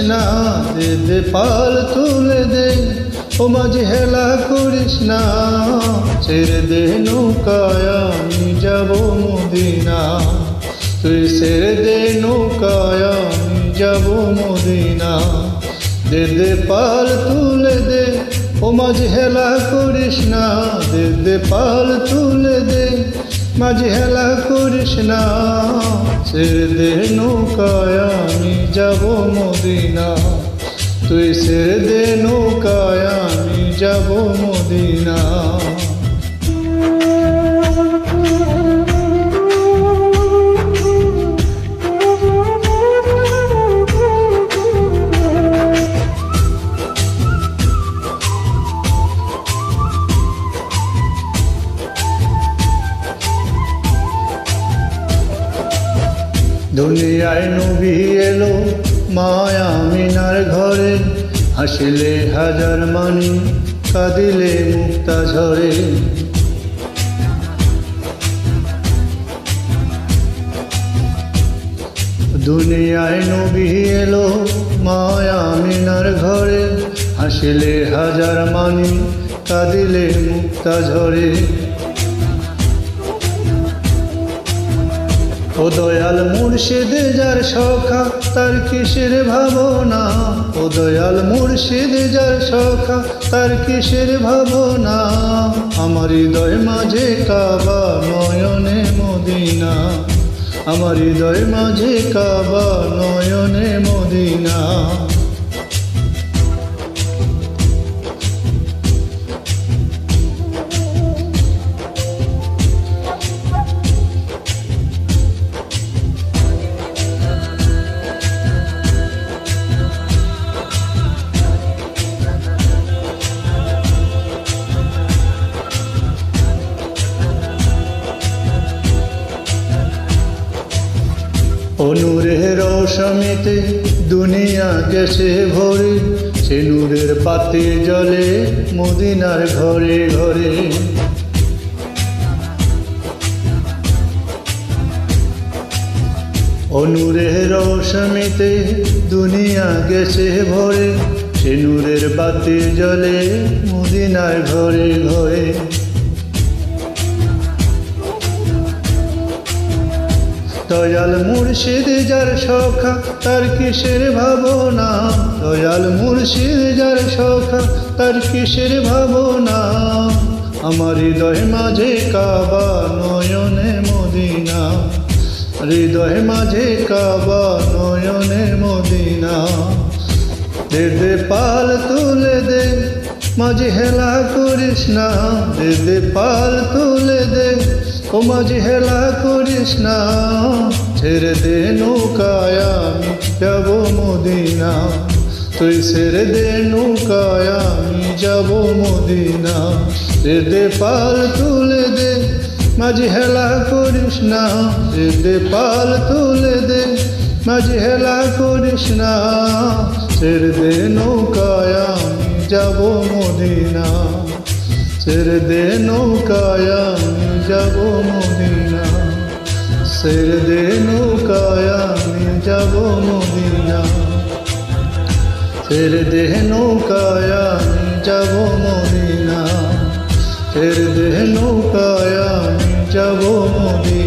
না দে দে পাল তুলে দে, ও মাঝি হেলা করিস না, ছেড়ে দে নৌকায় আমি যাব মদিনা। তুই ছেড়ে দে নৌকায় আমি যাব মদিনা। দে দে পাল তুলে দে, ও মাঝি হেলা করিস না, দে দে পাল তুলে দে, মাঝি হেলা করিস না, ছেড়ে দে নৌকায় আমি যাব মদিনা। তুই ছেড়ে দে নৌকায় আমি যাব মদিনা। দুনিয়ায় নবী এলো মায়া আমিনার ঘরে, হাসিলে হাজার মানি কাঁদিলে মুক্তা ঝরে। দুনিয়ায় নবী এলো মায়া আমিনার ঘরে, হাসিলে হাজার মানি কাঁদিলে মুক্তা ঝরে। ও দয়াল মুর্শিদ যার সখা তার কিসের ভাবনা, ও দয়াল মুর্শিদ যার সখা তার কিসের ভাবনা। আমার হৃদয় মাঝে কাবা নয়নে মদিনা, আমার হৃদয় মাঝে কাবা নয়নে মদিনা। ও নূরের রৌশনীতে দুনিয়া গেছে ভরে, সে নূরের পাতে জলে মদিনার ঘরে ঘরে। ও নূরের রৌশনীতে দুনিয়া গেছে ভরে, সে নূরের পাতে জলে মদিনার ঘরে ঘরে। দয়াল মুর্শিদ যার সখা তার কিসের ভাবনা, দয়াল মুর্শিদ যার সখা তার কিসের ভাবনা। আমার হৃদয় মাঝে কাবা নয়নে মদিনা, হৃদয় মাঝে কাবা নয়নে মদিনা। দে দে পাল তুলে দে, মাঝি হেলা করিস না, দে দে পাল তুলে দে, ও মাঝি হেলা করিস না, ছেড়ে দে নৌকায় আমি যাব মদিনা। তুই ছেড়ে দে নৌকায় আমি যাব মদিনা। দে দে পাল তুলে দে, মাঝি হেলা করিস না, দে দে পাল তুলে দে, মাঝি হেলা করিস না, ছেড়ে দে নৌকায় আমি যাব মদিনা। ছেড়ে দে নৌকায় আমি যাব মদিনা, ছেড়ে দে নৌকায় আমি যাব মদিনা, ছেড়ে দে নৌকায় আমি যাব মদিনা, ছেড়ে দে নৌকায় আমি যাব মদিনা।